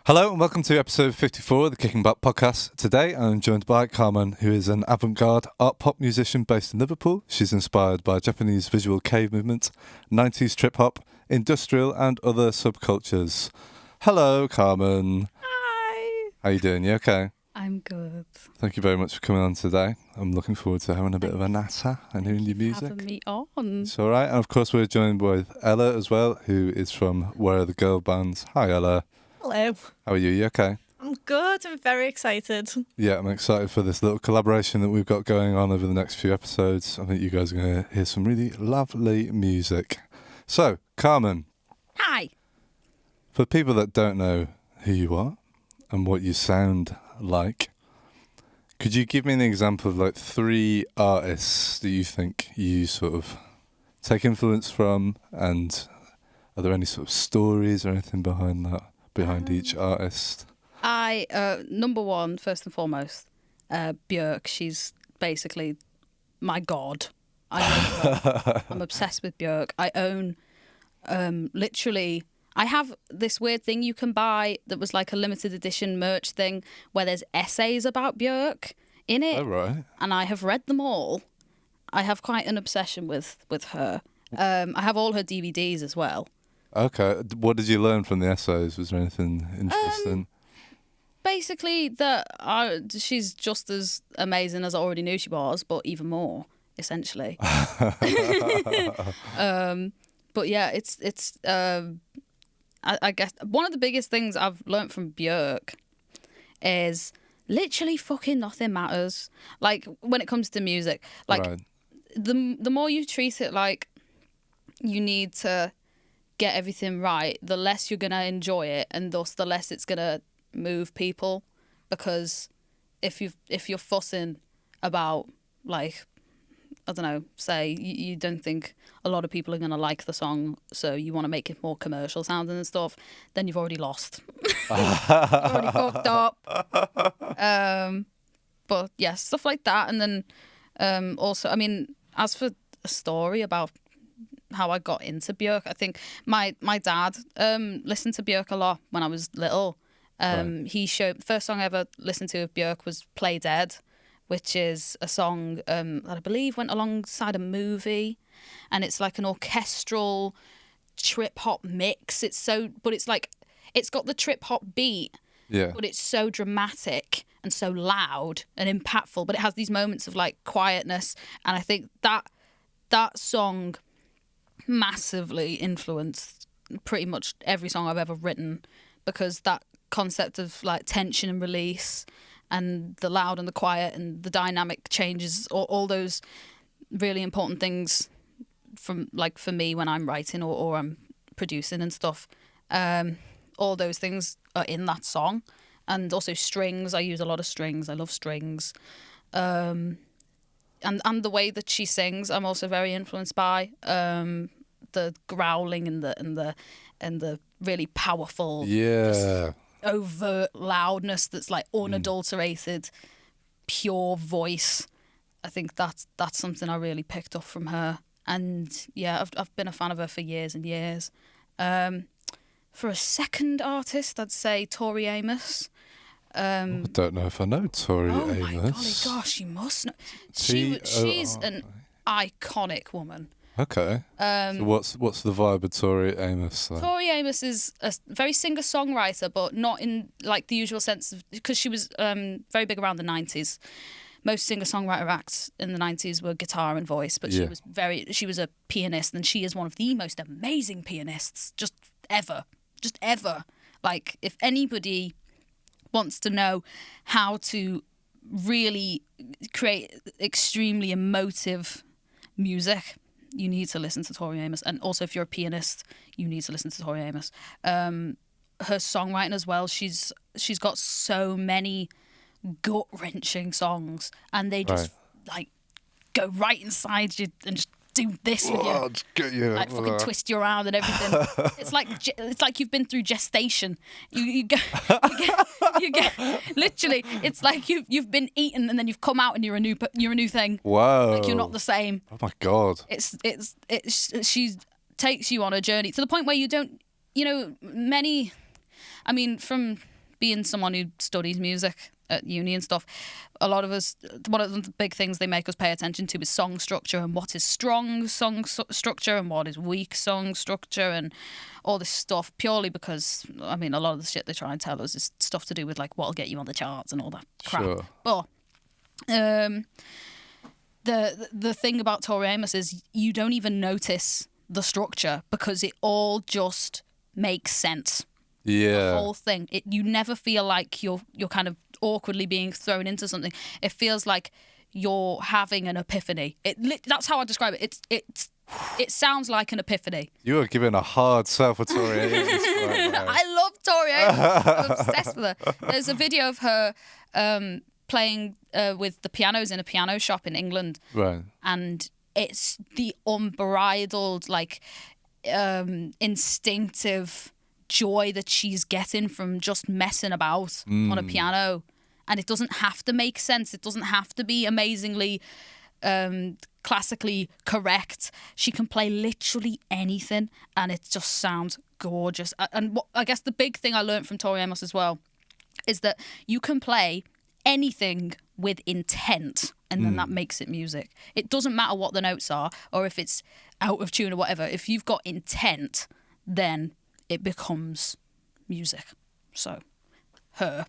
Hello and welcome to episode 54 of the Kicking Back podcast. Today I'm joined by Karman, who is an avant-garde art pop musician based in Liverpool. She's inspired by Japanese visual cave movement, 90s trip-hop, industrial and other subcultures. Hello, Karman. Hi. How you doing? You okay? I'm good. Thank you very much for coming on today. I'm looking forward to having a bit of a natter and hearing your music. Having me on. It's all right. And of course we're joined with Ella as well, who is from Where Are the Girl Bands. Hi, Ella. Hello. How are you? You okay? I'm good. I'm very excited. Yeah, I'm excited for this little collaboration that we've got going on over the next few episodes. I think you guys are going to hear some really lovely music. So, Karman, Hi. for people that don't know who you are and what you sound like, could you give me an example of like 3 artists that you think you sort of take influence from, and are there any sort of stories or anything behind that, behind each artist? Number one, first and foremost, Björk. She's basically my god. I love her. I'm obsessed with Björk. I own, literally, I have this weird thing you can buy that was like a limited edition merch thing where there's essays about Björk in it. Oh, right. And I have read them all. I have quite an obsession with her. I have all her DVDs as well. Okay. What did you learn from the essays? Was there anything interesting? Basically, that she's just as amazing as I already knew she was, but even more, essentially. But yeah, it's. I guess one of the biggest things I've learnt from Björk is literally fucking nothing matters. Like when it comes to music, like Right. the more you treat it like you need to get everything right, the less you're gonna enjoy it, and thus the less it's gonna move people. Because if you're fussing about, like, I don't know, say you don't think a lot of people are gonna like the song, so you want to make it more commercial sounding and stuff, then you've already lost. You've already fucked up. But yeah, stuff like that. And then also, I mean, as for a story about how I got into Björk, I think my dad listened to Björk a lot when I was little. Right. He showed, first song I ever listened to of Björk was Play Dead, which is a song that I believe went alongside a movie, and it's like an orchestral trip hop mix. But it's like, it's got the trip hop beat, Yeah. but it's so dramatic and so loud and impactful, but it has these moments of like quietness, and I think that song massively influenced pretty much every song I've ever written, because that concept of like tension and release and the loud and the quiet and the dynamic changes, all those really important things from, like, for me when I'm writing or I'm producing and stuff, all those things are in that song. And also strings, I use a lot of strings. I love strings. And the way that she sings, I'm also very influenced by. The growling and the really powerful, Yeah. overt loudness that's like unadulterated, pure voice. I think that's something I really picked up from her. And yeah, I've been a fan of her for years and years. For a second artist, I'd say Tori Amos. I don't know if I know Tori Oh Amos. my golly gosh, you must know. She's an iconic woman. Okay. So what's the vibe of Tori Amos? Then? Tori Amos is a very singer-songwriter, but not in like the usual sense of, because she was very big around the 90s. Most singer-songwriter acts in the 90s were guitar and voice, but Yeah. she was a pianist, and she is one of the most amazing pianists just ever. Like, if anybody wants to know how to really create extremely emotive music, you need to listen to Tori Amos. And also, if you're a pianist, you need to listen to Tori Amos. Her songwriting as well, she's got so many gut-wrenching songs, and they just like go right inside you and just do this with you, just get you like fucking twist you around and everything. It's like you've been through gestation. You get literally. It's like you've been eaten and then you've come out and you're a new thing. Wow. Like you're not the same. Oh my god. She takes you on a journey to the point where you don't, many. I mean, from being someone who studies music at uni and stuff, a lot of us, one of the big things they make us pay attention to is song structure, and what is strong song structure and what is weak song structure and all this stuff, purely because, I mean, a lot of the shit they try and tell us is stuff to do with like what'll get you on the charts and all that crap. Sure. But the thing about Tori Amos is you don't even notice the structure because it all just makes sense. Yeah. The whole thing. You never feel like you're kind of awkwardly being thrown into something. It feels like you're having an epiphany. That's how I describe it. It sounds like an epiphany. You are giving a hard sell for Tori Amos right now. I love Tori Amos. I'm obsessed with her. There's a video of her playing with the pianos in a piano shop in England. Right. And it's the unbridled, like, instinctive joy that she's getting from just messing about on a piano. And it doesn't have to make sense. It doesn't have to be amazingly classically correct. She can play literally anything and it just sounds gorgeous. And I guess the big thing I learned from Tori Amos as well is that you can play anything with intent and then that makes it music. It doesn't matter what the notes are or if it's out of tune or whatever. If you've got intent, then it becomes music. So, her.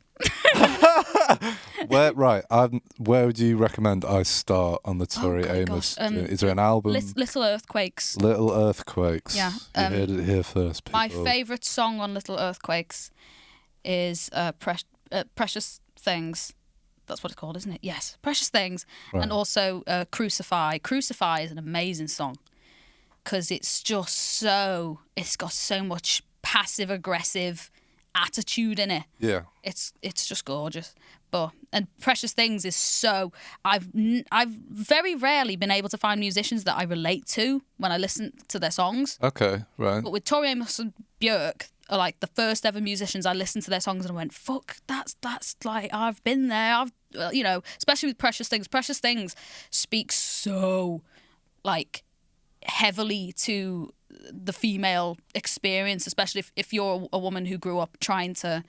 Where would you recommend I start on the Tori Amos? Is there an album? Little Earthquakes. Little Earthquakes. Yeah. You heard it here first, people. My favourite song on Little Earthquakes is Precious Things. That's what it's called, isn't it? Yes, Precious Things. Right. And also Crucify. Crucify is an amazing song because it's got so much passive-aggressive attitude in it. Yeah. It's just gorgeous. And Precious Things is so... I've very rarely been able to find musicians that I relate to when I listen to their songs. Okay, right. But with Tori Amos and Björk, are like the first ever musicians I listened to their songs and I went, fuck, that's like, I've been there. Especially with Precious Things. Precious Things speaks so, like, heavily to the female experience, especially if you're a woman who grew up trying to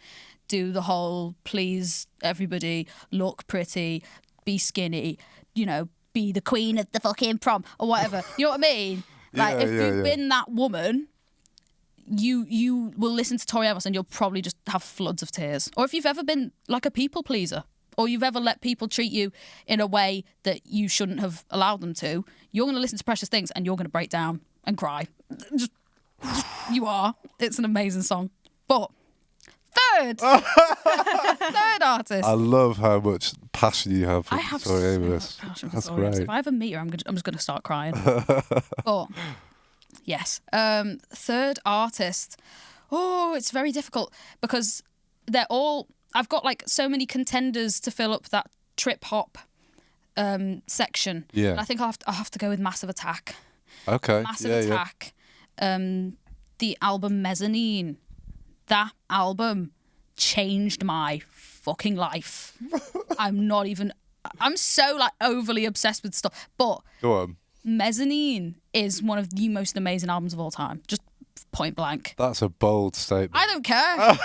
do the whole please everybody, look pretty, be skinny, be the queen of the fucking prom or whatever. You know what I mean? Like, if you've been that woman, you will listen to Tori Amos and you'll probably just have floods of tears. Or if you've ever been like a people pleaser, or you've ever let people treat you in a way that you shouldn't have allowed them to, you're going to listen to Precious Things and you're going to break down and cry. You are. It's an amazing song. But third artist. I love how much passion you have for Tori Amos. So much passion for That's Tori Amos. great. If I ever meet her, I'm just going to start crying. But yes, third artist. Oh, it's very difficult because they're all. I've got like so many contenders to fill up that trip hop section. Yeah. And I think I'll have to go with Massive Attack. Okay. Massive Attack. The album Mezzanine. That album changed my fucking life. I'm so like overly obsessed with stuff. But Go on. Mezzanine is one of the most amazing albums of all time. Just point blank. That's a bold statement. I don't care.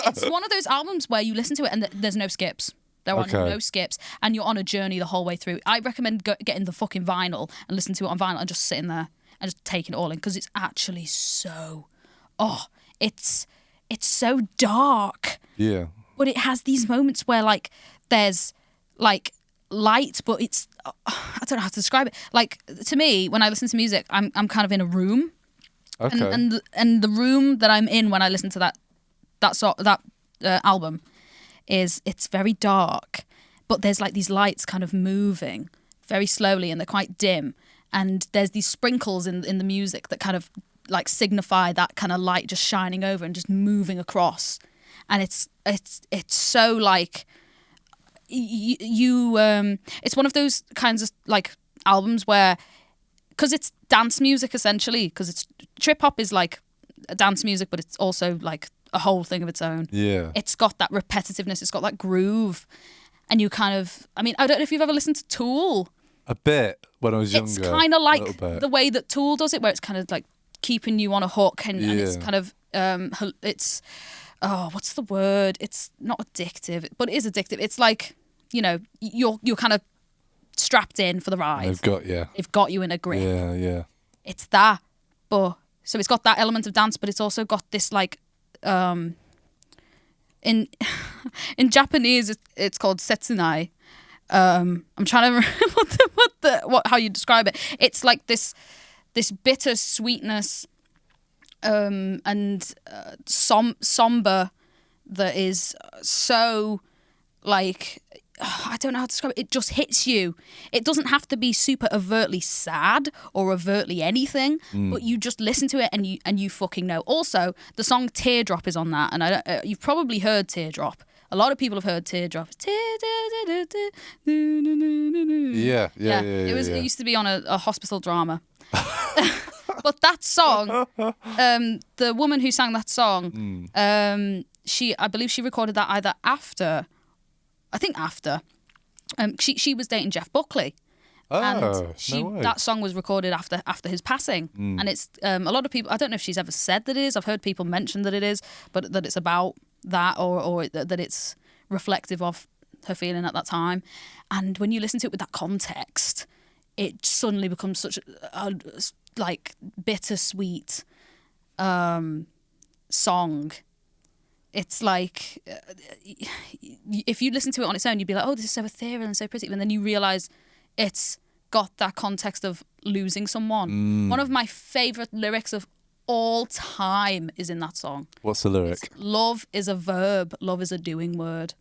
It's one of those albums where you listen to it and there's no skips. There are no skips, and you're on a journey the whole way through. I recommend getting the fucking vinyl and listening to it on vinyl and just sitting there and just taking it all in because it's actually so... it's so dark. Yeah. But it has these moments where, like, there's, like, light, but it's... I don't know how to describe it. Like, to me, when I listen to music, I'm kind of in a room. Okay. And the room that I'm in when I listen to that album is it's very dark, but there's like these lights kind of moving very slowly and they're quite dim, and there's these sprinkles in the music that kind of like signify that kind of light just shining over and just moving across, and it's so like it's one of those kinds of like albums where, because it's dance music essentially, because it's trip hop is like a dance music, but it's also like a whole thing of its own. Yeah. It's got that repetitiveness, it's got that groove. And you kind of, I mean, I don't know if you've ever listened to Tool. A bit when I was younger. It's kind of like the way that Tool does it, where it's kind of like keeping you on a hook and it's kind of, it's, what's the word? It's not addictive, but it is addictive. It's like, you know, you're kind of strapped in for the ride. They've got you. They've got you in a grip. Yeah. It's that, but so it's got that element of dance, but it's also got this like, in Japanese it's called setsunai. I'm trying to remember how you describe it. It's like this bitter sweetness, and somber that is so like, I don't know how to describe it. It just hits you. It doesn't have to be super overtly sad or overtly anything, but you just listen to it and you fucking know. Also, the song Teardrop is on that, and you've probably heard Teardrop. A lot of people have heard Teardrop. Yeah. It used to be on a hospital drama. But that song, the woman who sang that song, I believe she recorded that either after. She was dating Jeff Buckley. Oh, That song was recorded after his passing. And it's a lot of people, I don't know if she's ever said that it is. I've heard people mention that it is, but that it's about that or that it's reflective of her feeling at that time. And when you listen to it with that context, it suddenly becomes such a like bittersweet song. It's like, if you listen to it on its own, you'd be like, oh, this is so ethereal and so pretty. And then you realise it's got that context of losing someone. One of my favourite lyrics of all time is in that song. What's the lyric? It's, love is a verb, love is a doing word.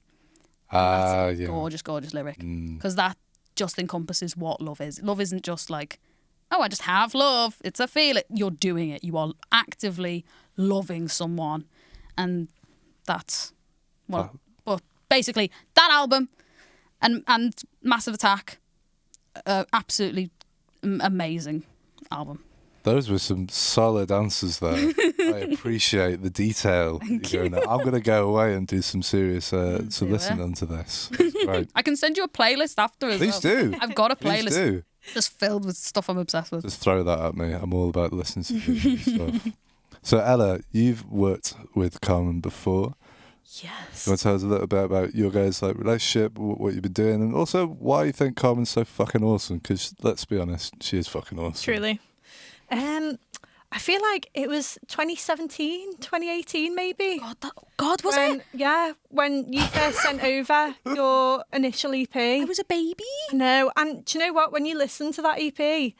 Yeah. Gorgeous, gorgeous lyric. Because that just encompasses what love is. Love isn't just like, oh, I just have love. It's a feeling. You're doing it. You are actively loving someone. And that's, well, but basically that album and Massive Attack, absolutely amazing album. Those were some solid answers there. I appreciate the detail. I'm going to go away and do some serious listening to this. Right. I can send you a playlist after as Please do. I've got a Please playlist do. just filled with stuff I'm obsessed with. Just throw that at me. I'm all about listening to new stuff. So Ella, you've worked with Karman before. Yes. You want to tell us a little bit about your guys' like relationship, what you've been doing, and also why you think Karman's so fucking awesome? Because let's be honest, she is fucking awesome. Truly. I feel like it was 2017, 2018 maybe. God, was it? Yeah, when you first sent over your initial EP. I was a baby. No, and do you know what? When you listen to that EP,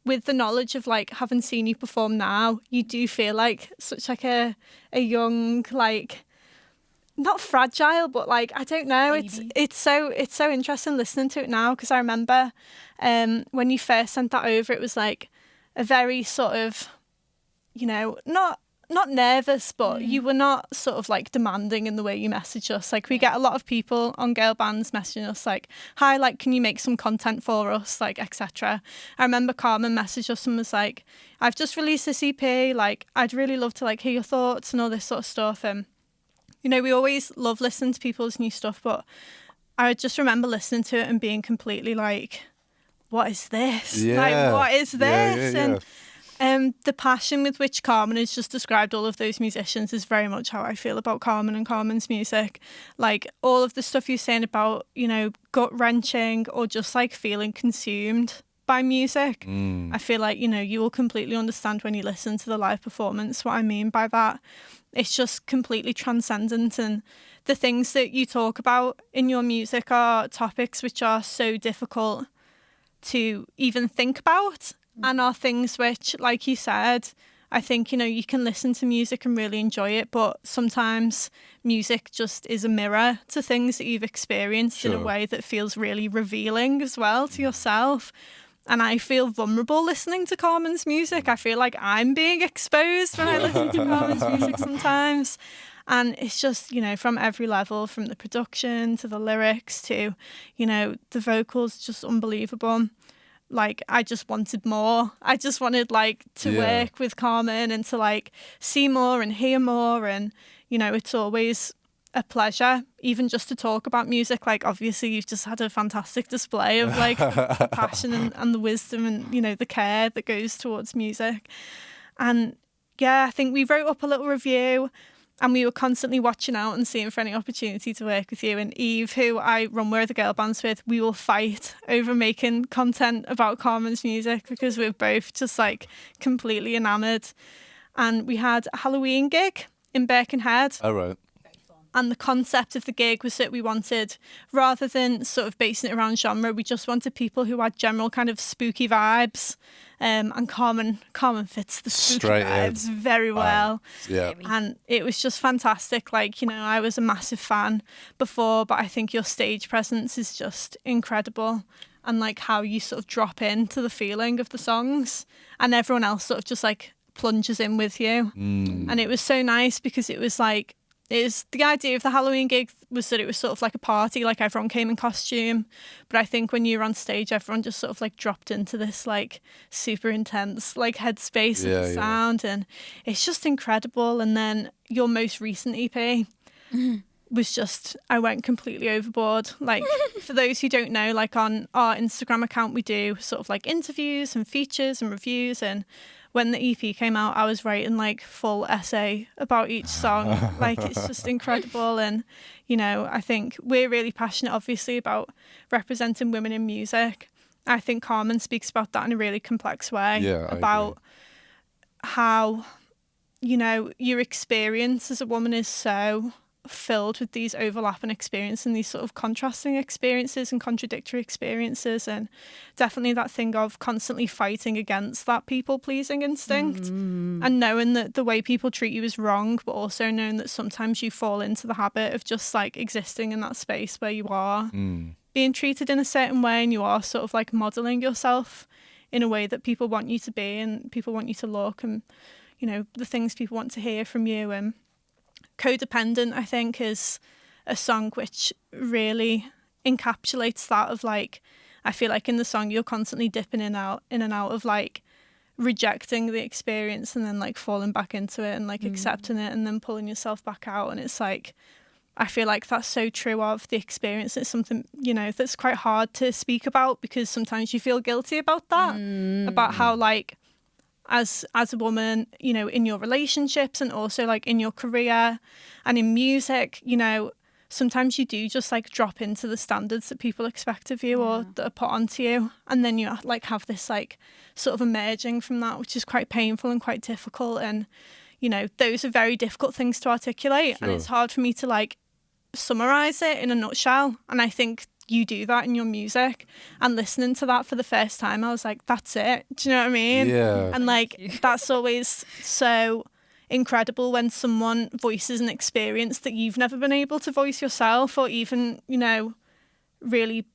with the knowledge of like having seen you perform now, you do feel like such like a young, like, not fragile, but like, I don't know. Baby. It's so interesting listening to it now, because I remember when you first sent that over, it was like a very sort of, you know, not nervous, but you were not sort of like demanding in the way you message us. Like, we get a lot of people on girl bands messaging us like, hi, like, can you make some content for us, like, etc. I remember Karman messaged us and was like, I've just released this EP, like, I'd really love to like hear your thoughts and all this sort of stuff. And you know, we always love listening to people's new stuff, but I just remember listening to it and being completely like, what is this? Yeah. Like, what is this? Yeah. And the passion with which Karman has just described all of those musicians is very much how I feel about Karman and Karman's music. Like, all of the stuff you're saying about, you know, gut-wrenching or just like feeling consumed by music. I feel like, you know, you will completely understand when you listen to the live performance what I mean by that. It's just completely transcendent, and the things that you talk about in your music are topics which are so difficult to even think about, and are things which, like you said, I think, you know, you can listen to music and really enjoy it, but sometimes music just is a mirror to things that you've experienced in a way that feels really revealing as well to yourself. And I feel vulnerable listening to Karman's music. I feel like I'm being exposed when I listen to Karman's music sometimes. And it's just, you know, from every level, from the production to the lyrics to, you know, the vocals, just unbelievable. Like, I just wanted more. I just wanted, like, to work with Karman and to, like, see more and hear more. And, you know, it's always a pleasure, even just to talk about music. Like, obviously you've just had a fantastic display of like the passion and the wisdom and, you know, the care that goes towards music. And yeah, I think we wrote up a little review, And we were constantly watching out and seeing for any opportunity to work with you. And Eve, who I run Where Are the Girl Bands with, we will fight over making content about Karman's music because we're both just like completely enamoured. And we had a Halloween gig in Birkenhead. All right. And the concept of the gig was that we wanted, rather than sort of basing it around genre, we just wanted people who had general kind of spooky vibes. And Karman fits the spooky Straight vibes in. very well. Yeah. And it was just fantastic. Like, you know, I was a massive fan before, but I think your stage presence is just incredible. And like how you sort of drop into the feeling of the songs and everyone else sort of just like plunges in with you. And it was so nice because it was like, the idea of the Halloween gig was that it was sort of like a party, like everyone came in costume. But I think when you were on stage, everyone just sort of like dropped into this like super intense like headspace of the sound. And it's just incredible. And then your most recent EP was just, I went completely overboard. Like for those who don't know, like on our Instagram account, we do sort of like interviews and features and reviews. And when the EP came out, I was writing like full essay about each song. Like it's just incredible. And, you know, I think we're really passionate, obviously, about representing women in music. I think Karman speaks about that in a really complex way. About how, you know, your experience as a woman is so filled with these overlapping experiences and these sort of contrasting experiences and contradictory experiences, and definitely that thing of constantly fighting against that people-pleasing instinct and knowing that the way people treat you is wrong, but also knowing that sometimes you fall into the habit of just like existing in that space where you are being treated in a certain way and you are sort of like modelling yourself in a way that people want you to be and people want you to look, and you know, the things people want to hear from you. And Codependent, I think, is a song which really encapsulates that of like, I feel like in the song you're constantly dipping in and out of like rejecting the experience and then like falling back into it and like accepting it and then pulling yourself back out. And it's like, I feel like that's so true of the experience. It's something, you know, that's quite hard to speak about because sometimes you feel guilty about that, about how like, as a woman, you know, in your relationships and also like in your career and in music, you know, sometimes you do just like drop into the standards that people expect of you or that are put onto you, and then you like have this like sort of emerging from that, which is quite painful and quite difficult. And you know, those are very difficult things to articulate, and it's hard for me to like summarize it in a nutshell. And I think you do that in your music, and listening to that for the first time I was like, that's it. Do you know what I mean? And like that's always so incredible when someone voices an experience that you've never been able to voice yourself or even, you know, really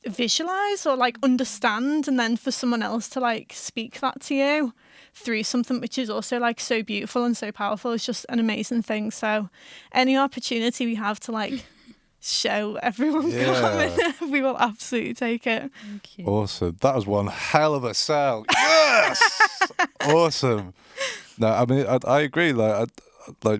visualize or like understand, and then for someone else to like speak that to you through something which is also like so beautiful and so powerful is just an amazing thing. So any opportunity we have to like show everyone Karman, we will absolutely take it. Thank you. Awesome. That was one hell of a sell. Yes. Awesome. No, I mean I agree. Like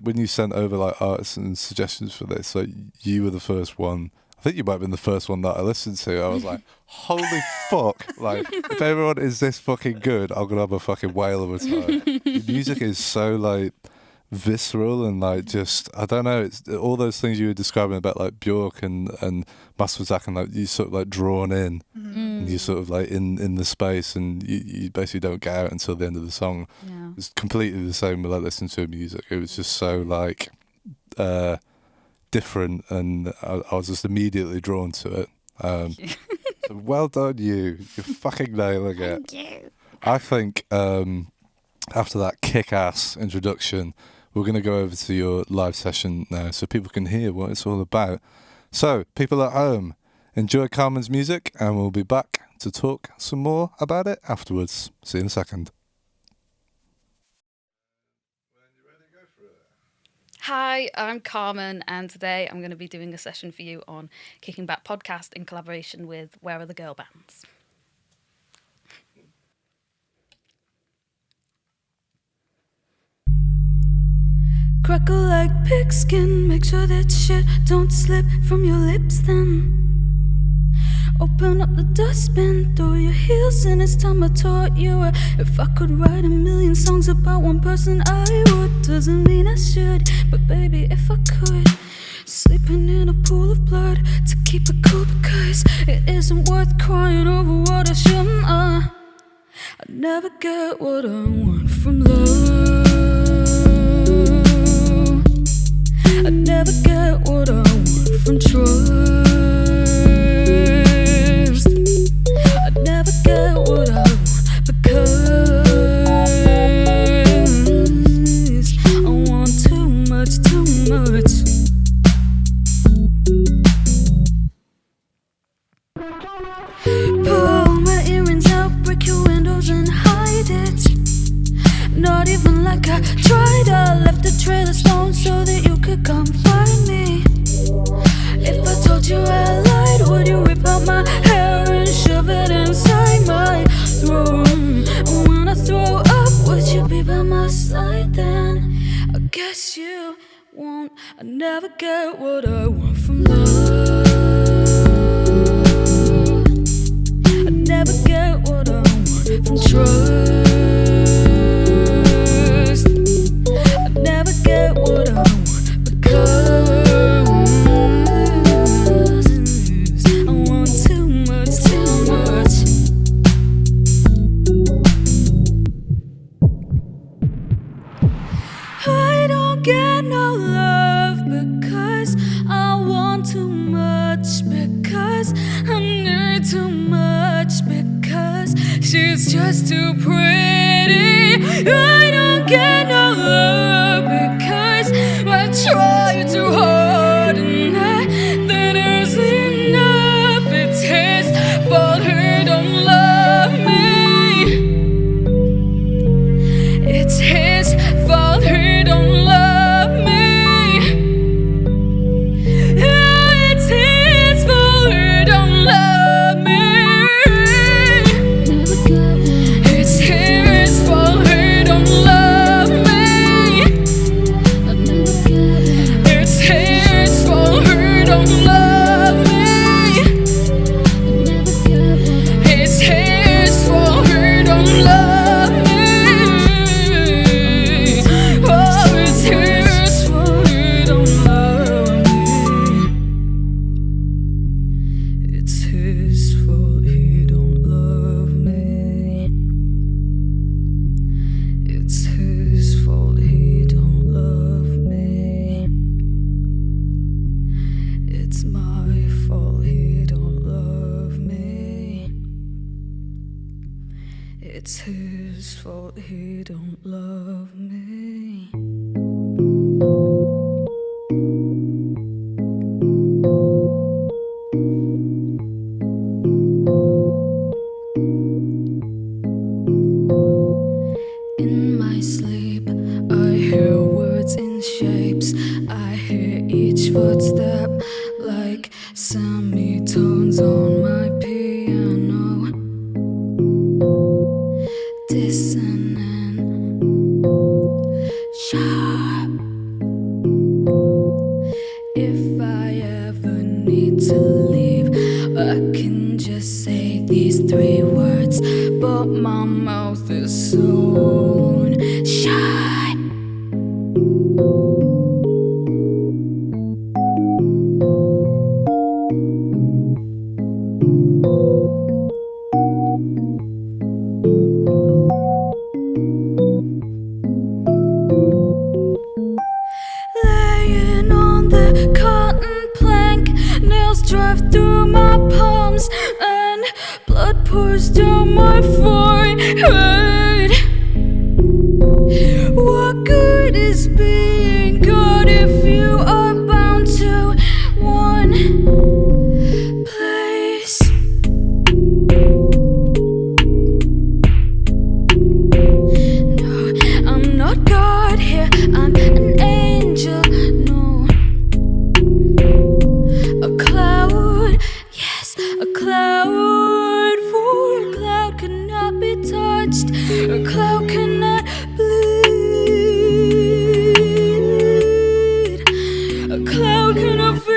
when you sent over like artists and suggestions for this, like you were the first one. I think you might have been the first one that I listened to. I was like, holy fuck. Like, if everyone is this fucking good, I'm going to have a fucking whale of a time. The music is so, like, visceral and, like, just, I don't know, it's all those things you were describing about, like, Björk and Master Zach, and, like, you sort of, like, drawn in. And you're sort of, like, in the space, and you basically don't get out until the end of the song. Yeah. It's completely the same with, like, listening to music. It was just so, like... different, and I was just immediately drawn to it. So well done, you. You're fucking nailing it. Thank you. I think after that kick-ass introduction, we're going to go over to your live session now so people can hear what it's all about. So, people at home, enjoy Karman's music, and we'll be back to talk some more about it afterwards. See you in a second. Hi, I'm Karman, and today I'm going to be doing a session for you on Kicking Back podcast in collaboration with Where Are the Girl Bands. Crackle like pigskin, make sure that shit don't slip from your lips then. Open up the dustbin, throw your heels in. It's time I taught you. If I could write a million songs about one person, I would. Doesn't mean I should, but baby, if I could. Sleeping in a pool of blood to keep it cool, because it isn't worth crying over what I shouldn't. I never get what I want from love. I never get what I want from trust. I never get what I want because I want too much, too much. Pull my earrings out, break your windows and hide it. Not even like I tried. I left a trail of stones so that you could come find me. If I told you I lied, would you rip out my hair and shove it inside my throat? And when I throw up, would you be by my side then? I guess you won't. I never get what I want from love. I never get what I want from trust. I never get what I want because I want too much, too much. I don't get no love because I want too much, because I need too much, because she's just too pretty. I don't get no love because I try too hard and that isn't enough. It's his fault he don't love me. It's his fault he don't love me. It's his fault he don't love me. It's his fault he don't love me. It's his fault he don't love me. It's his fault he don't love me. Oh, it's his fault he don't love me. It's his fault he don't love me. It's his fault he don't love me. It's my fault he don't love me. It's his fault he don't love me. In my sleep, I hear words in shapes. I hear each footstep like semitones on my piano. Dissonant, sharp. If I ever need to leave, I can just say these three words, but my mouth is sewn shut. Laying on the cotton plank, nails drive through my palms and blood pours down my forehead. What good is being God if you are bound to one place? No, I'm not God here, I'm an angel. No, a cloud, yes, a cloud. For a cloud cannot be touched, a cloud cannot bleed, a cloud cannot feel.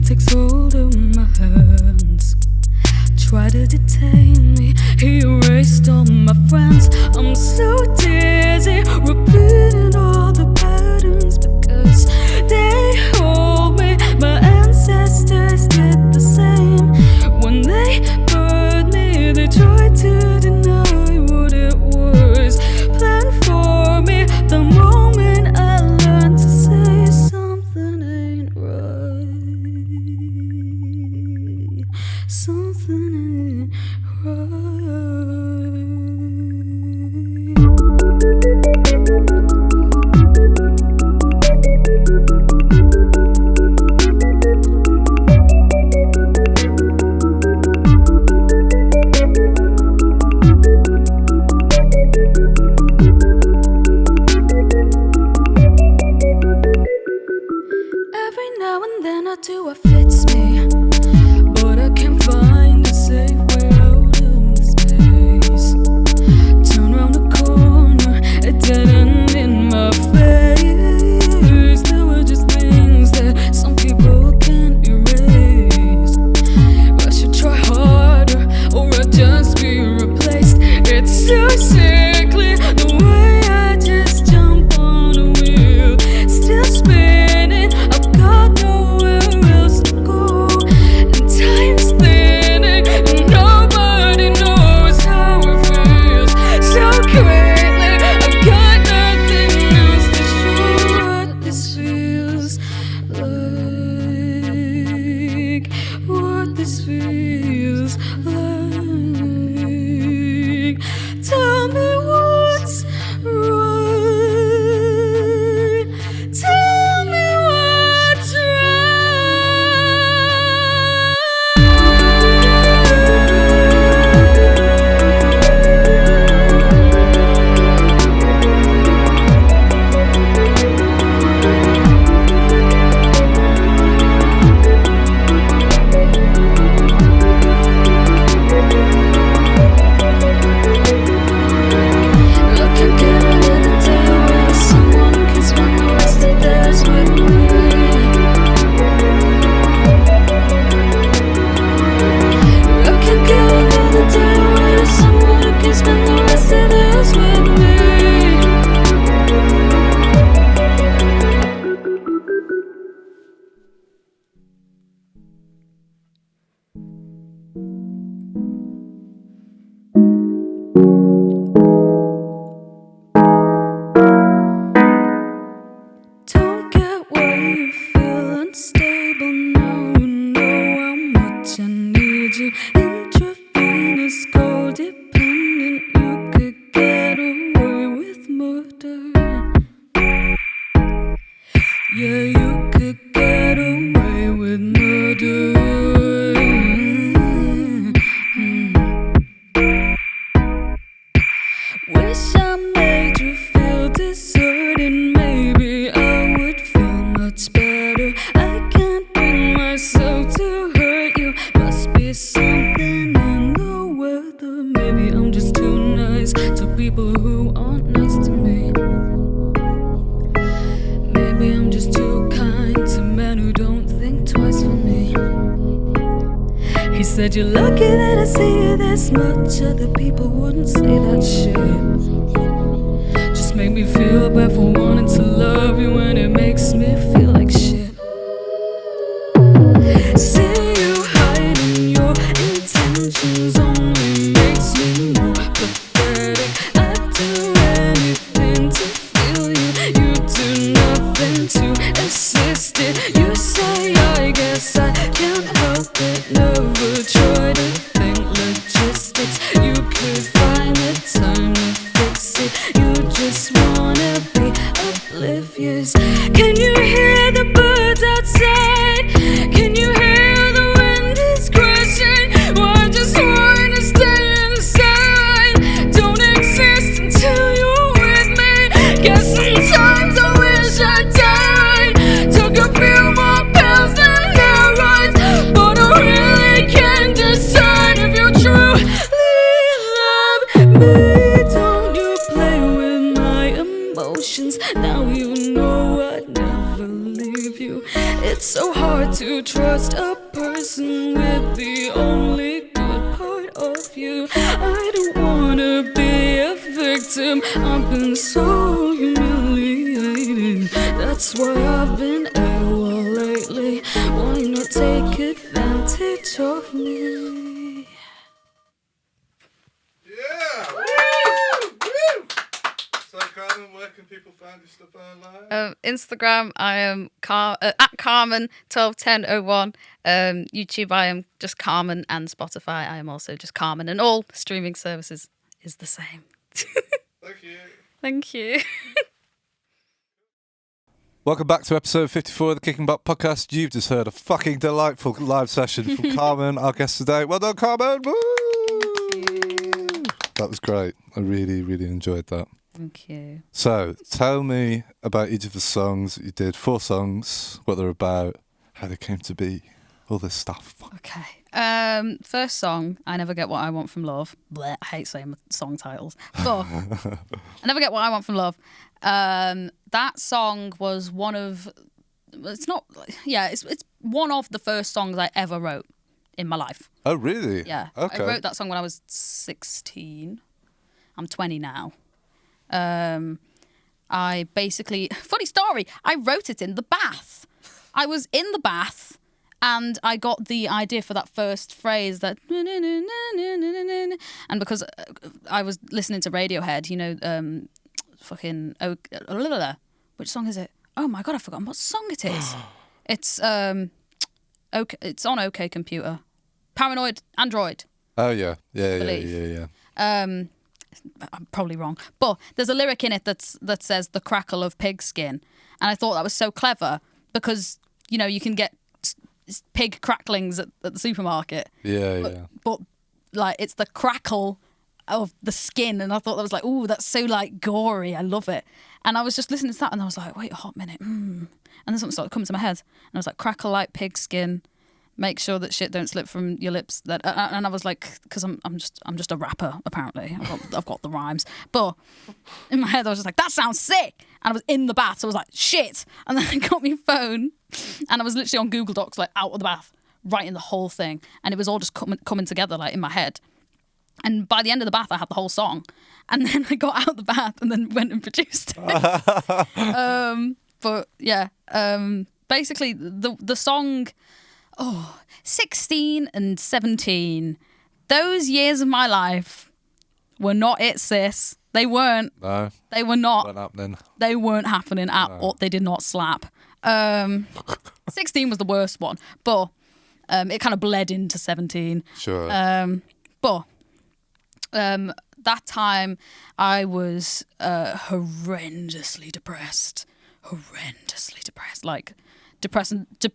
takes hold of my hands, try to detain me. He erased all my friends. I'm so dizzy, repeating all the patterns because they hold me. My ancestors did the same. When they burned me, they tried to deny what it was planned for me. The moment I learned to say something ain't right, something ain't right. Every now and then I do what fits me, but I can't find a safe way out of this maze. Turn around the corner, a dead end in my face. There were just things that some people can't erase. I should try harder, or I'll just be replaced. It's so sickly the way I just jump on a wheel, still spinning. I've got nowhere else to go, and time's thinning, and nobody knows how it feels. So greatly, I've got nothing else to show what this feels like, what this feels like. Tell me what's right. Tell me what's Looking good a little day away to someone who can spend the rest of theirs with me. Looking good another day away to someone who can spend the rest of theirs with me. Don't get why you feel unstable. Now you know how much I need you. Intravenous codependent, you could get away with murder. Yeah, you could get away with murder. Wish I made you feel deserted. Maybe I would feel much better. I can't bring myself to hurt you. Must be something in the weather. Maybe I'm just too nice to people who aren't nice to me. Maybe I'm just too kind to men who don't think twice for me. He said, you're lucky that I see you this much. Other people wouldn't say that shit. Just make me feel bad for wanting to love you, and it makes me feel like shit. See you hiding your intentions only makes me more pathetic. I'd do anything to feel you. You do nothing to assist it. You say, I guess I can't help it. Never try to think logistics. You could find the time to fix it. You just wanna be oblivious. Can you hear the birds outside? Can you hear the wind is crashing? Well, I just wanna stay inside. Don't exist until you're with me. Guess sometimes I wish I died. Took a few more pills than heroin, but I really can't decide if you truly love me. Don't you play with my emotions. Now you know I'd never leave you. It's so hard to trust a person with the only good part of you. I don't wanna be a victim. I've been so humiliated. That's why I've been AWOL lately. Why not take advantage of me? Yeah! Woo! So, Karman, where can people find your stuff online? Instagram, I am at Karman 121001. YouTube, I am just Karman, and Spotify, I am also just Karman, and all streaming services is the same. Thank you. Thank you. Welcome back to episode 54 of the Kicking Butt podcast. You've just heard a fucking delightful live session from Karman, our guest today. Well done, Karman! Woo! That was great. I really, really enjoyed that. Thank you. So, tell me about each of the songs that you did. 4 songs, what they're about, how they came to be, all this stuff. Okay. First song, I Never Get What I Want From Love. Blech, I hate saying song titles. But I Never Get What I Want From Love. That song was one of... It's one of the first songs I ever wrote in my life. Oh, really? Yeah. Okay. I wrote that song when I was 16. I'm 20 now. I basically... Funny story, I wrote it in the bath. I was in the bath and I got the idea for that first phrase, that... And because I was listening to Radiohead, you know, which song is it? Oh my God, I've forgotten what song it is. It's on OK Computer. Paranoid Android. Oh, yeah. Yeah. Believe. I'm probably wrong, but there's a lyric in it that says the crackle of pigskin, and I thought that was so clever because, you know, you can get pig cracklings at the supermarket. But like it's the crackle of the skin, and I thought that was like, ooh, that's so like gory. I love it. And I was just listening to that, and I was like, wait a hot minute, and then something started coming to my head, and I was like, crackle like pigskin. Make sure that shit don't slip from your lips. And I was like, because I'm just a rapper apparently. I've got the rhymes, but in my head I was just like, that sounds sick. And I was in the bath, so I was like, shit. And then I got my phone, and I was literally on Google Docs, like out of the bath, writing the whole thing, and it was all just coming together like in my head. And by the end of the bath, I had the whole song, and then I got out of the bath and then went and produced it. But yeah, basically the song. 16 and 17. Those years of my life were not it, sis. They weren't. No. They were not. Weren't happening. They weren't happening at all. They did not slap. 16 was the worst one, but it kind of bled into 17. Sure. But that time I was horrendously depressed. Like depression to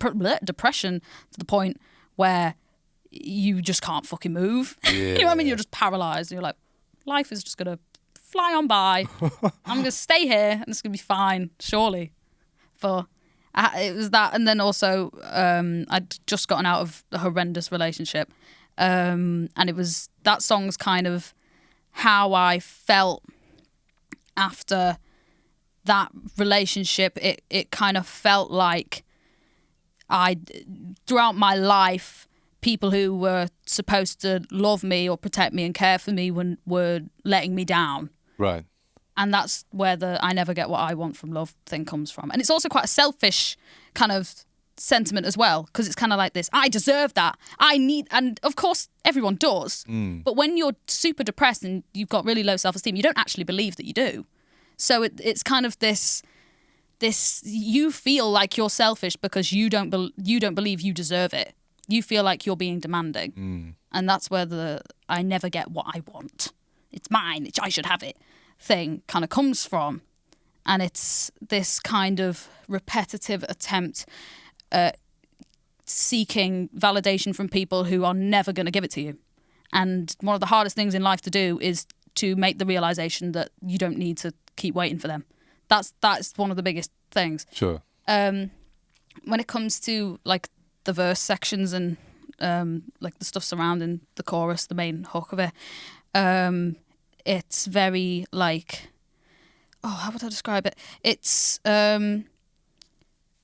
the point where you just can't fucking move. Yeah. You know what I mean? You're just paralyzed. You're like, life is just gonna fly on by. I'm gonna stay here and it's gonna be fine, surely. It was that, and then also I'd just gotten out of a horrendous relationship, and it was that song's kind of how I felt after that relationship. It kind of felt like throughout my life, people who were supposed to love me or protect me and care for me were letting me down. Right. And that's where the I never get what I want from love thing comes from. And it's also quite a selfish kind of sentiment as well, because it's kind of like this, I deserve that. And of course, everyone does. But when you're super depressed and you've got really low self-esteem, you don't actually believe that you do. So it's kind of this you feel like you're selfish because you don't believe you deserve it. You feel like you're being demanding. And that's where the I never get what I want. It's mine. I should have it thing kind of comes from. And it's this kind of repetitive attempt at seeking validation from people who are never going to give it to you. And one of the hardest things in life to do is to make the realization that you don't need to keep waiting for them. That's one of the biggest things. Sure. When it comes to like the verse sections and like the stuff surrounding the chorus, the main hook of it, it's very like, how would I describe it? It's kind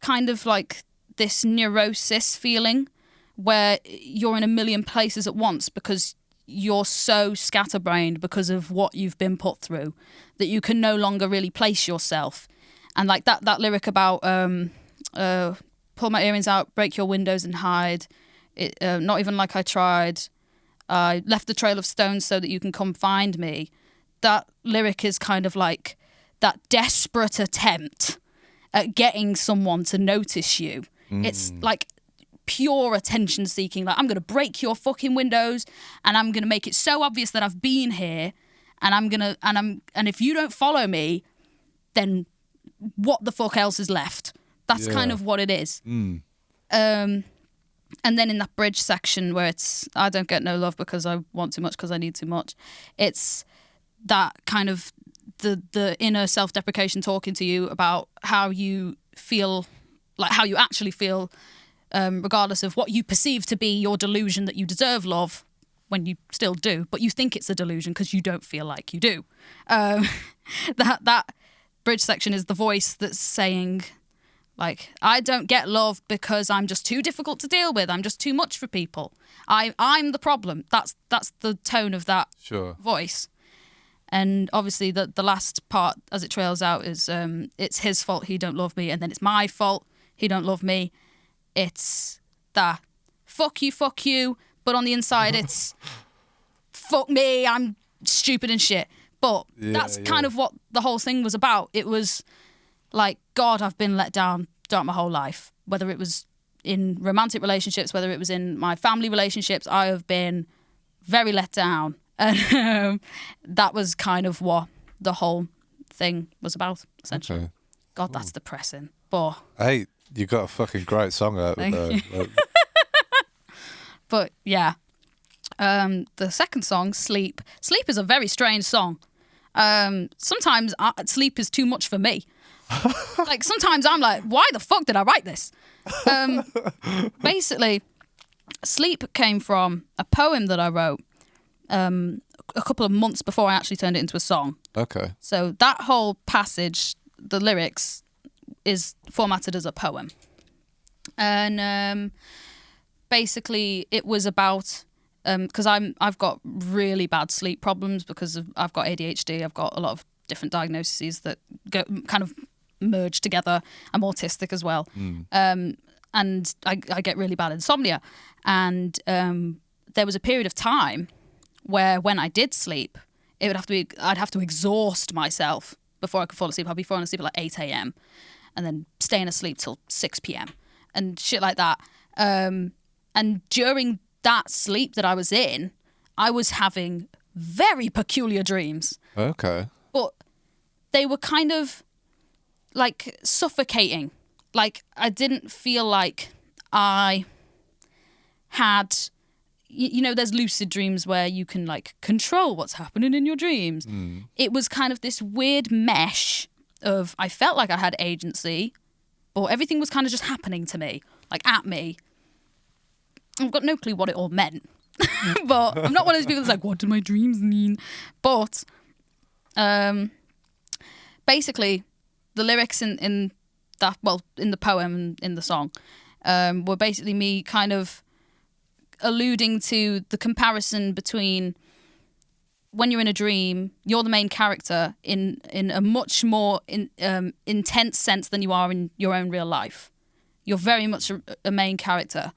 of like this neurosis feeling where you're in a million places at once because you're so scatterbrained because of what you've been put through that you can no longer really place yourself. And like that lyric about pull my earrings out, break your windows and hide. Not even like I tried. I left the trail of stones so that you can come find me. That lyric is kind of like that desperate attempt at getting someone to notice you. It's like pure attention seeking. Like, I'm going to break your fucking windows and I'm going to make it so obvious that I've been here and if you don't follow me, then what the fuck else is left? That's kind of what it is. And then in that bridge section where it's, I don't get no love because I want too much because I need too much. It's that kind of the inner self-deprecation talking to you about how you feel, like how you actually feel, regardless of what you perceive to be your delusion that you deserve love, when you still do, but you think it's a delusion because you don't feel like you do. That bridge section is the voice that's saying, like, I don't get love because I'm just too difficult to deal with. I'm just too much for people. I'm the problem. That's the tone of that voice. And obviously the last part as it trails out is it's his fault he don't love me, and then it's my fault he don't love me. It's that fuck you, but on the inside it's fuck me, I'm stupid and shit. But that's kind of what the whole thing was about. It was like, God, I've been let down throughout my whole life. Whether it was in romantic relationships, whether it was in my family relationships, I have been very let down. And that was kind of what the whole thing was about, essentially. Okay. God, that's depressing. But hey, you got a fucking great song out there. But yeah, the second song, Sleep. Sleep is a very strange song. Sometimes sleep is too much for me. Like, sometimes I'm like, why the fuck did I write this? Basically, Sleep came from a poem that I wrote a couple of months before I actually turned it into a song. Okay. So that whole passage, the lyrics, is formatted as a poem. And basically it was about, because I've got really bad sleep problems because I've got ADHD. I've got a lot of different diagnoses that go kind of merge together. I'm autistic as well. And I get really bad insomnia. And there was a period of time where when I did sleep, it would have to be, I'd have to exhaust myself before I could fall asleep. I'd be falling asleep at like 8 a.m. and then staying asleep till 6 p.m. and shit like that. And during that sleep that I was in, I was having very peculiar dreams. Okay. But they were kind of like suffocating. Like, I didn't feel like I had, you know, there's lucid dreams where you can like control what's happening in your dreams. It was kind of this weird mesh of, I felt like I had agency, but everything was kind of just happening to me, like at me. I've got no clue what it all meant. But I'm not one of those people that's like, what do my dreams mean? But basically, the lyrics in that, well, in the poem and in the song, were basically me kind of alluding to the comparison between when you're in a dream, you're the main character in a much more intense sense than you are in your own real life. You're very much a main character,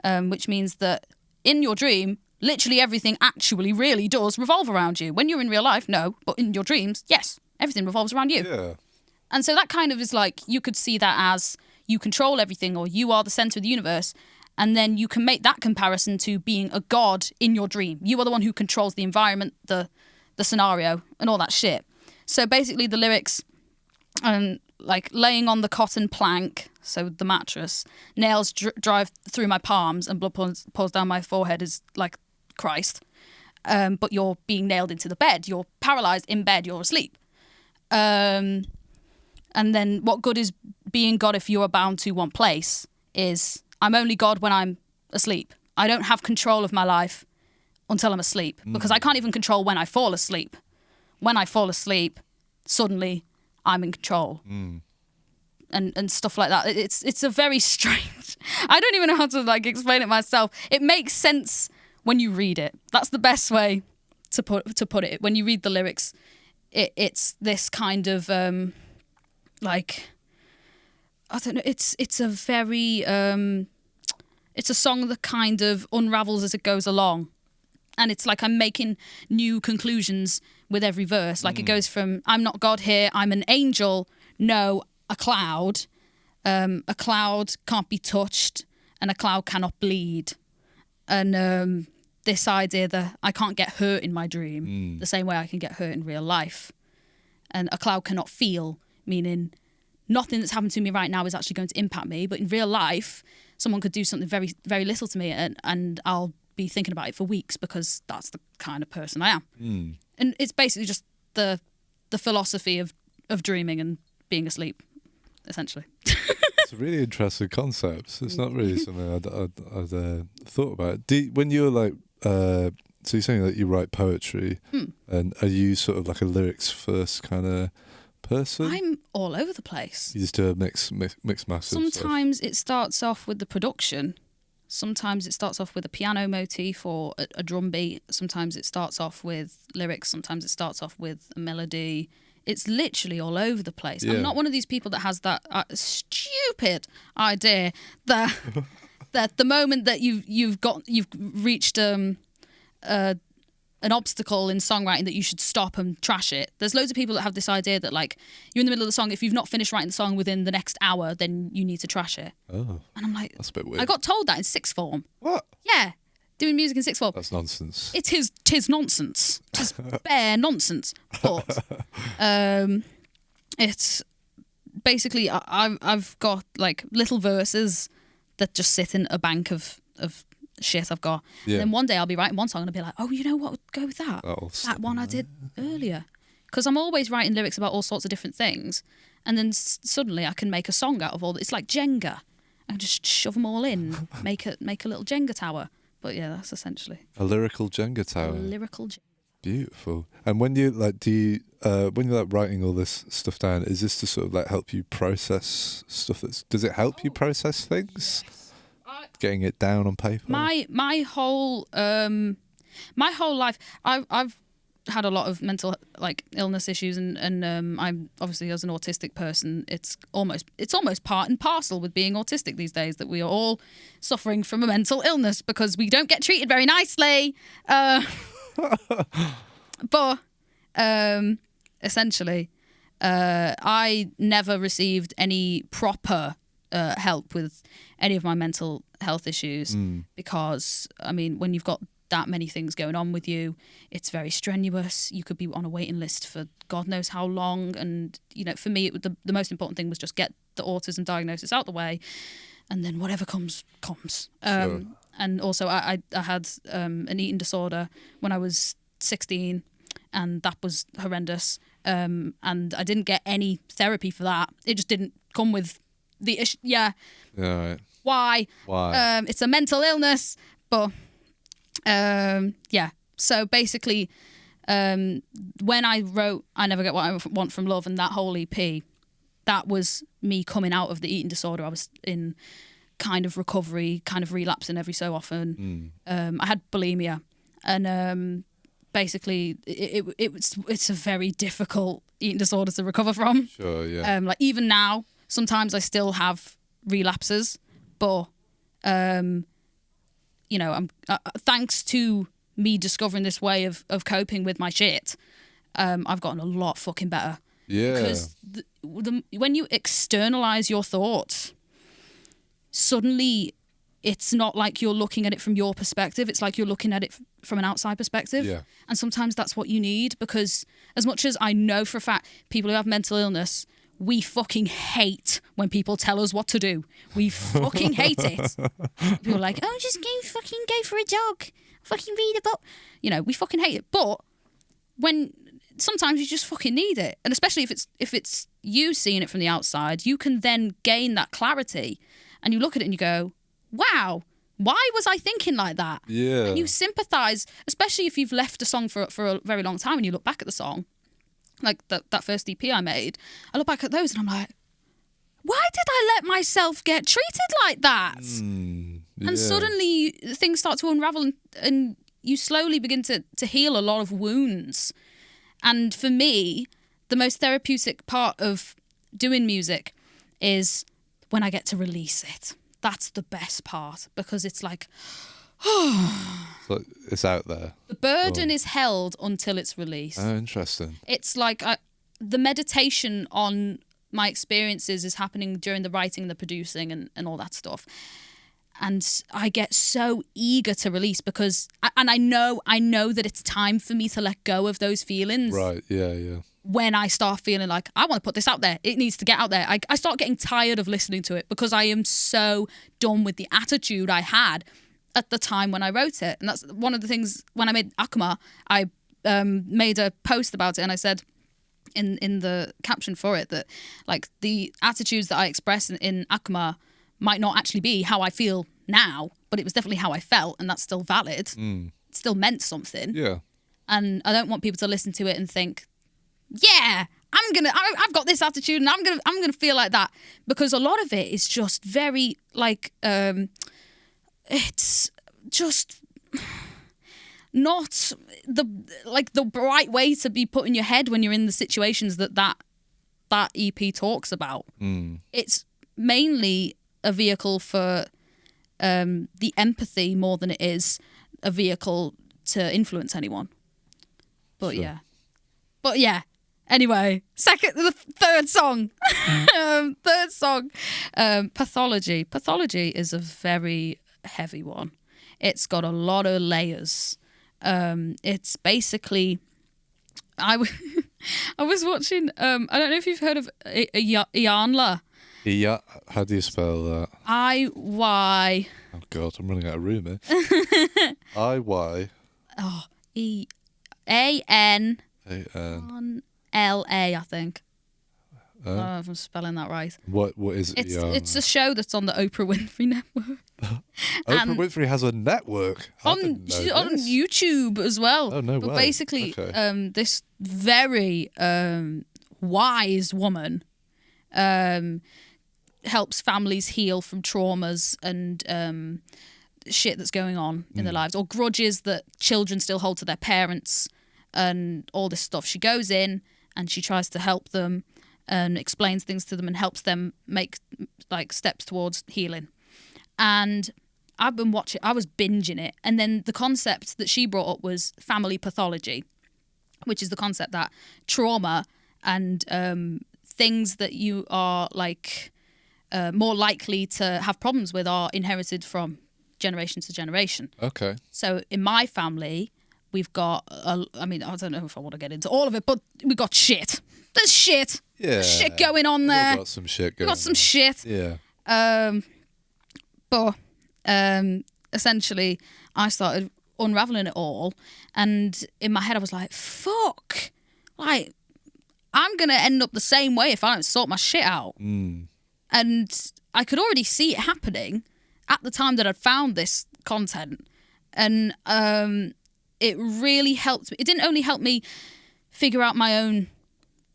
which means that in your dream, literally everything actually really does revolve around you. When you're in real life, no, but in your dreams, yes, everything revolves around you. Yeah. And so that kind of is like, you could see that as you control everything, or you are the center of the universe. And then you can make that comparison to being a god in your dream. You are the one who controls the environment, the scenario, and all that shit. So basically the lyrics, like laying on the cotton plank, so the mattress, nails drive through my palms and blood pours down my forehead is like Christ. But you're being nailed into the bed. You're paralyzed in bed. You're asleep. And then what good is being God if you are bound to one place is... I'm only God when I'm asleep. I don't have control of my life until I'm asleep because I can't even control when I fall asleep. When I fall asleep, suddenly I'm in control. and stuff like that. It's a very strange. I don't even know how to like explain it myself. It makes sense when you read it. That's the best way to put it. When you read the lyrics, it's this kind of like, I don't know. It's a very it's a song that kind of unravels as it goes along, and it's like I'm making new conclusions with every verse. Like it goes from I'm not God here, I'm an angel. No, a cloud. A cloud can't be touched, and a cloud cannot bleed. And this idea that I can't get hurt in my dream the same way I can get hurt in real life. And a cloud cannot feel, meaning nothing that's happened to me right now is actually going to impact me. But in real life, someone could do something very, very little to me, and I'll be thinking about it for weeks because that's the kind of person I am. And it's basically just the philosophy of dreaming and being asleep, essentially. It's a really interesting concept. It's not really something I'd thought about. When you're like, so you're saying that you write poetry, and are you sort of like a lyrics first kind of person? I'm all over the place. You just do a mix master. Sometimes it starts off with the production. Sometimes it starts off with a piano motif or a drum beat. Sometimes it starts off with lyrics. Sometimes it starts off with a melody. It's literally all over the place. Yeah. I'm not one of these people that has that stupid idea that that the moment that you've reached an obstacle in songwriting that you should stop and trash it. There's loads of people that have this idea that like you're in the middle of the song, if you've not finished writing the song within the next hour, then you need to trash it. Oh. And I'm like, that's a bit weird. I got told that in sixth form. What? Yeah. Doing music in sixth form. That's nonsense. Tis nonsense. Tis bare nonsense. But it's basically I've got like little verses that just sit in a bank of shit I've got. Yeah. And then one day I'll be writing one song and I'll be like, oh, you know what would go with that? That one I did earlier. Because I'm always writing lyrics about all sorts of different things. And then suddenly I can make a song out of all. It's like Jenga. I can just shove them all in, make a little Jenga tower. But yeah, that's essentially a lyrical Jenga tower. A lyrical Jenga. Beautiful. And when you like, when you're like writing all this stuff down, is this to sort of like help you process stuff? Does it help you process things? Yes. Getting it down on paper. My whole life, I've had a lot of mental like illness issues, and I'm obviously, as an autistic person, it's almost part and parcel with being autistic these days that we are all suffering from a mental illness because we don't get treated very nicely. But essentially, I never received any proper help with any of my mental health issues because, I mean, when you've got that many things going on with you, it's very strenuous. You could be on a waiting list for God knows how long. And, you know, for me, the most important thing was just get the autism diagnosis out the way, and then whatever comes. Sure. And also I had an eating disorder when I was 16, and that was horrendous. And I didn't get any therapy for that. It just didn't come with the issue. Yeah. Right. Why? It's a mental illness, but yeah. So basically, when I wrote "I Never Get What I Want from Love" and that whole EP, that was me coming out of the eating disorder. I was in kind of recovery, kind of relapsing every so often. I had bulimia, and basically, it's a very difficult eating disorder to recover from. Sure, yeah. Like even now, sometimes I still have relapses, but you know, I'm thanks to me discovering this way of coping with my shit, I've gotten a lot fucking better. Yeah. Because when you externalize your thoughts, suddenly it's not like you're looking at it from your perspective. It's like you're looking at it from an outside perspective. Yeah. And sometimes that's what you need, because as much as I know for a fact people who have mental illness, we fucking hate when people tell us what to do. We fucking hate it. People are like, oh, just go for a jog. Fucking read a book. You know, we fucking hate it. But when sometimes you just fucking need it. And especially if it's you seeing it from the outside, you can then gain that clarity. And you look at it and you go, wow, why was I thinking like that? Yeah. And you sympathise, especially if you've left a song for a very long time and you look back at the song. Like that first EP I made, I look back at those and I'm like, why did I let myself get treated like that? Yeah. And suddenly things start to unravel and you slowly begin to heal a lot of wounds. And for me, the most therapeutic part of doing music is when I get to release it. That's the best part because it's like, So it's out there. the burden is held until it's released. Oh, interesting. It's like the meditation on my experiences is happening during the writing, the producing and all that stuff. And I get so eager to release because, and I know that it's time for me to let go of those feelings. Right, yeah. When I start feeling like, I want to put this out there, it needs to get out there. I start getting tired of listening to it because I am so done with the attitude I had at the time when I wrote it. And that's one of the things, when I made Akuma, I made a post about it and I said in the caption for it that like the attitudes that I express in Akuma might not actually be how I feel now, but it was definitely how I felt, and that's still valid. It still meant something. Yeah. And I don't want people to listen to it and think, yeah, I've got this attitude and I'm gonna feel like that, because a lot of it is just very like it's just not the right way to be put in your head when you're in the situations that EP talks about. It's mainly a vehicle for the empathy more than it is a vehicle to influence anyone. But Sure. yeah. Anyway, third song. Pathology. Pathology is a very heavy one. It's got a lot of layers. It's basically, I was watching, I don't know if you've heard of Iyanla. Yeah, how do you spell that? I-Y. Oh God, I'm running out of room here. I-Y. Oh, E-A-N. A-N. L-A, I think. I don't know if I'm spelling that right. What is it? It's a show that's on the Oprah Winfrey Network. Oprah Winfrey has a network. On YouTube as well. Oh, no but way. Basically, Okay. this very wise woman helps families heal from traumas and shit that's going on in their lives, or grudges that children still hold to their parents and all this stuff. She goes in and she tries to help them and explains things to them and helps them make like steps towards healing. And I've been watching, I was binging it. And then the concept that she brought up was family pathology, which is the concept that trauma and things that you are like more likely to have problems with are inherited from generation to generation. Okay. So in my family, we've got, I don't know if I want to get into all of it, but we got shit. There's shit. Yeah. Shit going on there. We've got some shit going on. Got some shit. Yeah. But essentially, I started unraveling it all. And in my head, I was like, fuck. Like, I'm going to end up the same way if I don't sort my shit out. And I could already see it happening at the time that I'd found this content. And it really helped me. It didn't only help me figure out my own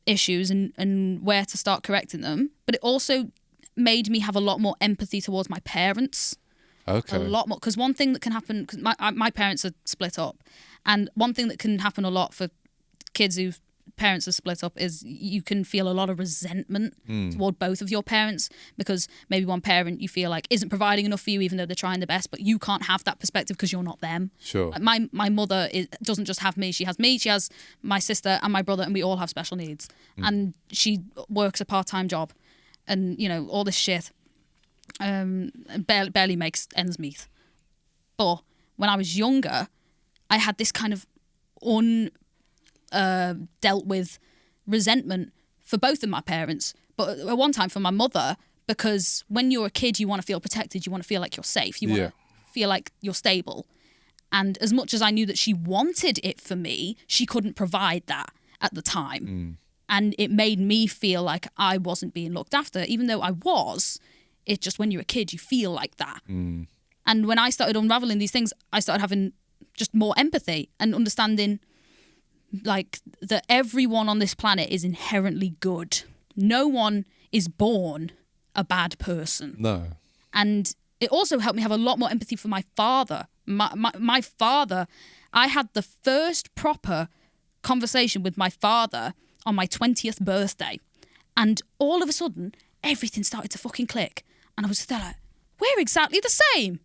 issues and where to start correcting them, but it also made me have a lot more empathy towards my parents. Okay. A lot more, because one thing that can happen, because my parents are split up, and one thing that can happen a lot for kids whose parents are split up is you can feel a lot of resentment toward both of your parents, because maybe one parent you feel like isn't providing enough for you even though they're trying their best, but you can't have that perspective because you're not them. Sure. Like my mother doesn't just have me, she has my sister and my brother, and we all have special needs. And she works a part-time job and, you know, all this shit. Barely makes ends meet. But when I was younger, I had this kind of dealt with resentment for both of my parents, but at one time for my mother, because when you're a kid, you want to feel protected, you want to feel like you're safe, you want to feel like you're stable. And as much as I knew that she wanted it for me, she couldn't provide that at the time. And it made me feel like I wasn't being looked after, even though I was. It's just when you're a kid, you feel like that. And when I started unraveling these things, I started having just more empathy and understanding like that everyone on this planet is inherently good. No one is born a bad person. No. And it also helped me have a lot more empathy for my father. My father, I had the first proper conversation with my father on my 20th birthday. And all of a sudden, everything started to fucking click. And I was there like, we're exactly the same.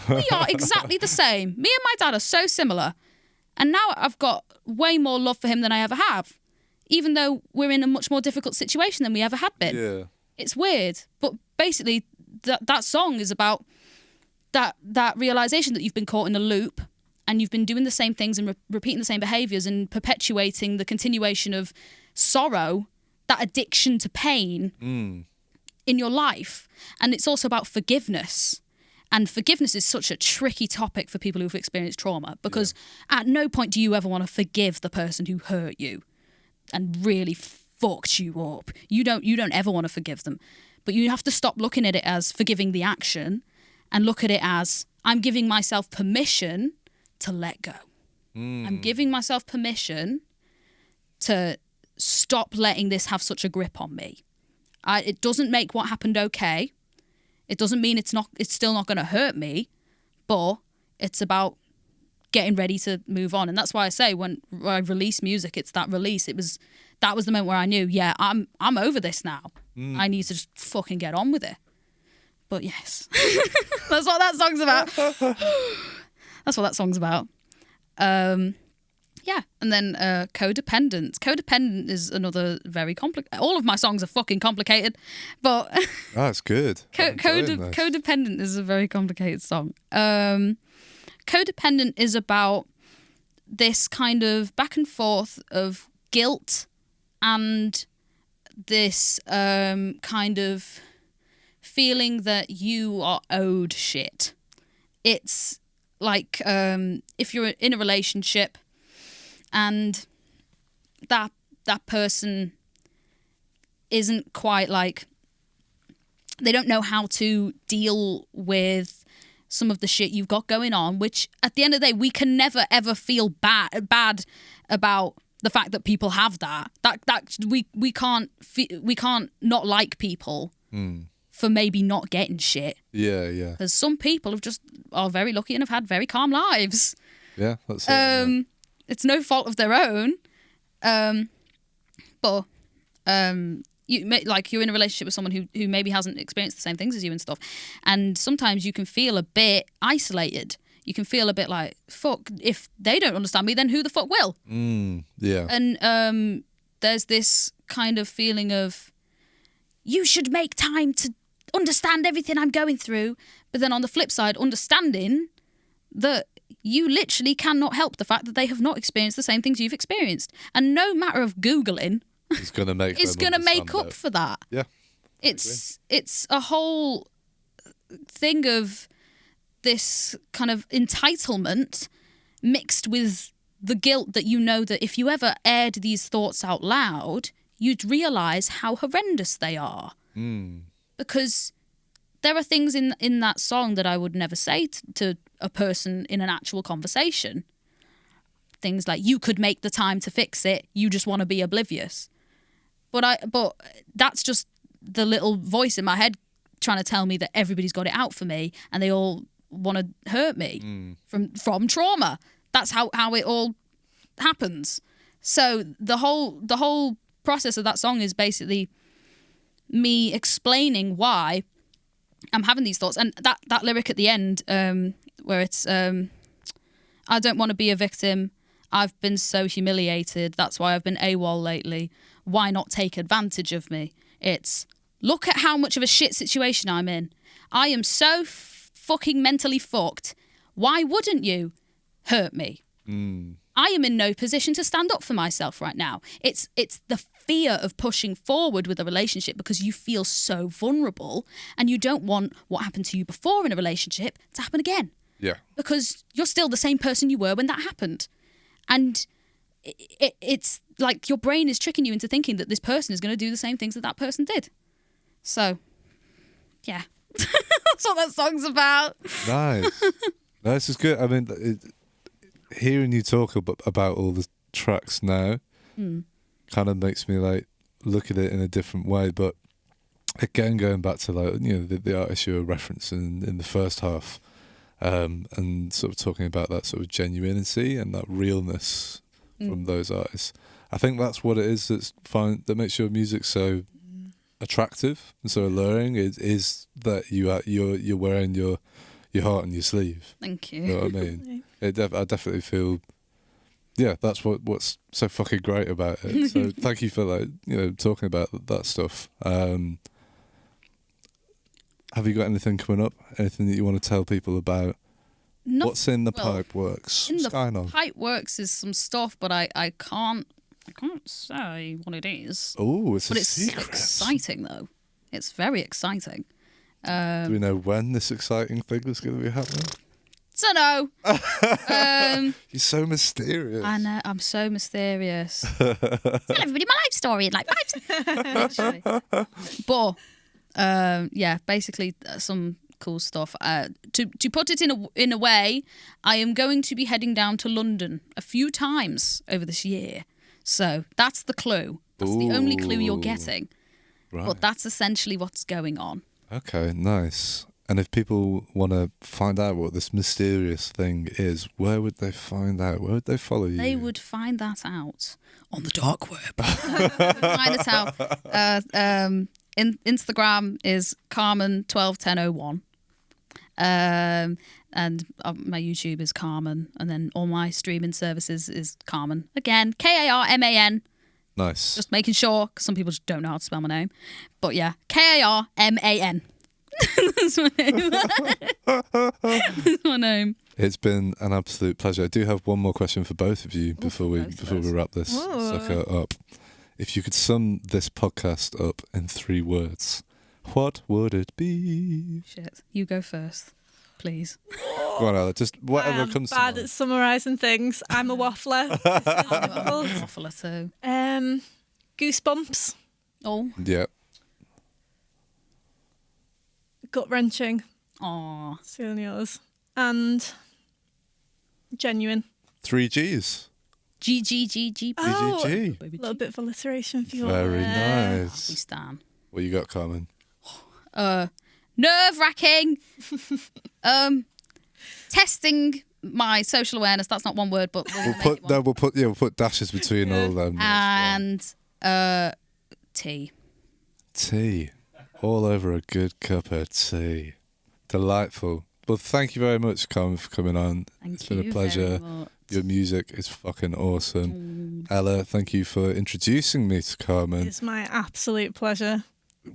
We are exactly the same. Me and my dad are so similar. And now I've got way more love for him than I ever have. Even though we're in a much more difficult situation than we ever had been. Yeah. It's weird. But basically, that song is about that realisation that you've been caught in a loop and you've been doing the same things and repeating the same behaviours and perpetuating the continuation of sorrow, that addiction to pain in your life. And it's also about forgiveness. And forgiveness is such a tricky topic for people who've experienced trauma because at no point do you ever want to forgive the person who hurt you and really fucked you up. You don't ever want to forgive them. But you have to stop looking at it as forgiving the action and look at it as I'm giving myself permission to let go. I'm giving myself permission to stop letting this have such a grip on me. It doesn't make what happened okay. It doesn't mean it's still not going to hurt me, but it's about getting ready to move on. And that's why I say when I release music, it's that release. That was the moment where I knew, yeah, I'm over this now. I need to just fucking get on with it. But yes, that's what that song's about. That's what that song's about. Yeah, and then codependence. Codependent is another very complicated. All of my songs are fucking complicated, but That's good. Codependent is a very complicated song. Codependent is about this kind of back and forth of guilt and this kind of feeling that you are owed shit. It's like if you're in a relationship and that person isn't quite like, they don't know how to deal with some of the shit you've got going on, which at the end of the day, we can never ever feel bad about the fact that people have that we can't not like people for maybe not getting shit. Yeah. Because some people are very lucky and have had very calm lives. Yeah, that's it. It's no fault of their own. But you're in a relationship with someone who maybe hasn't experienced the same things as you and stuff. And sometimes you can feel a bit isolated. You can feel a bit like, fuck, if they don't understand me, then who the fuck will? Yeah. And there's this kind of feeling of, you should make time to understand everything I'm going through. But then on the flip side, understanding that you literally cannot help the fact that they have not experienced the same things you've experienced. And no matter of Googling It's going to make up for that. Yeah. It's a whole thing of this kind of entitlement mixed with the guilt that you know that if you ever aired these thoughts out loud, you'd realise how horrendous they are. Because there are things in that song that I would never say to a person in an actual conversation. Things like, you could make the time to fix it, you just want to be oblivious. But that's just the little voice in my head trying to tell me that everybody's got it out for me and they all want to hurt me from trauma. That's how it all happens. So the whole process of that song is basically me explaining why I'm having these thoughts. And that lyric at the end, where it's I don't want to be a victim, I've been so humiliated, that's why I've been AWOL lately, why not take advantage of me? It's, look at how much of a shit situation I'm in. I am so fucking mentally fucked. Why wouldn't you hurt me? I am in no position to stand up for myself right now. It's the fear of pushing forward with a relationship because you feel so vulnerable and you don't want what happened to you before in a relationship to happen again. Yeah. Because you're still the same person you were when that happened. And it's like your brain is tricking you into thinking that this person is going to do the same things that person did. So, yeah. That's what that song's about. Nice. This is good. I mean, hearing you talk about all the tracks now kind of makes me like look at it in a different way. But again, going back to like the artists you were referencing in the first half, and sort of talking about that sort of genuinity and that realness from those artists. I think that's what it is that makes your music so attractive and so alluring. Is that you're wearing your heart on your sleeve. Thank you. You know what I mean? I definitely feel. Yeah, that's what's so fucking great about it. So thank you for talking about that stuff. Have you got anything coming up? Anything that you want to tell people about? What's in the pipe works? In the pipe works is some stuff, but I can't say what it is. Oh, it's a secret. But it's exciting though. It's very exciting. Do we know when this exciting thing is going to be happening? Don't know. You're so mysterious. I know, I'm so mysterious. Tell everybody my life story in like 5 seconds. But yeah, basically some cool stuff. To put it in a way, I am going to be heading down to London a few times over this year. So that's the clue. That's the only clue you're getting. Right. But that's essentially what's going on. Okay, nice. And if people want to find out what this mysterious thing is, where would they find out? Where would they follow you? They would find that out on the dark web. Find it out. Instagram is Karman121001. And my YouTube is Karman. And then all my streaming services is Karman. Again, Karman. Nice. Just making sure, because some people just don't know how to spell my name. But yeah, Karman. That's my name. That's my name. It's been an absolute pleasure. I do have one more question for both of you before we wrap this sucker up. If you could sum this podcast up in 3 words, what would it be? Shit, you go first, please. Go on, Ella. Just whatever comes to mind. Bad at summarising things. I'm a waffler. Waffler too. Goosebumps. Oh. Yeah. Gut wrenching. Aw. Still yours. And genuine. 3 Gs. G. Oh, G. a little bit of alliteration for you. Very nice. We stand. What you got, Carmen? Nerve-wracking. Testing my social awareness. That's not one word, but we'll put dashes between all of them. And tea. Tea. All over a good cup of tea. Delightful. Well, thank you very much, Carmen, for coming on. It's been a pleasure. Your music is fucking awesome. Ella, thank you for introducing me to Carmen. It's my absolute pleasure.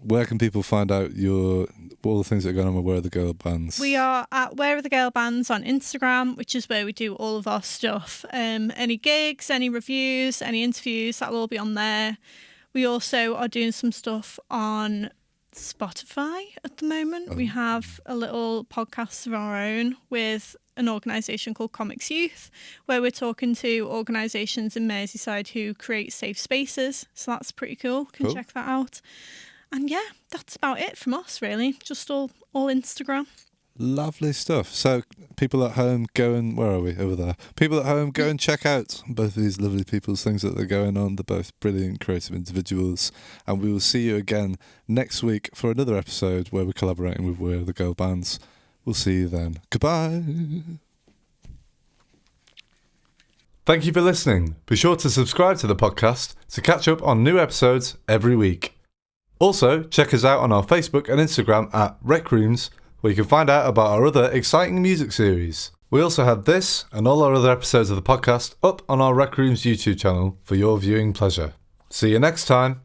Where can people find out all the things that are going on with Where Are the Girl Bands? We are at Where Are the Girl Bands on Instagram, which is where we do all of our stuff. Any gigs, any reviews, any interviews, that'll all be on there. We also are doing some stuff on Spotify at the moment. We have a little podcast of our own with an organisation called Comics Youth, where we're talking to organisations in Merseyside who create safe spaces. So that's pretty cool. Can check that out. And yeah, that's about it from us, really. Just all Instagram. Lovely stuff. So people at home, where are we? Over there. People at home, go and check out both of these lovely people's things that they're going on. They're both brilliant creative individuals. And we will see you again next week for another episode where we're collaborating with Where Are the Girl Bands. We'll see you then. Goodbye. Thank you for listening. Be sure to subscribe to the podcast to catch up on new episodes every week. Also, check us out on our Facebook and Instagram at RecRooms, where you can find out about our other exciting music series. We also have this and all our other episodes of the podcast up on our RecRooms YouTube channel for your viewing pleasure. See you next time.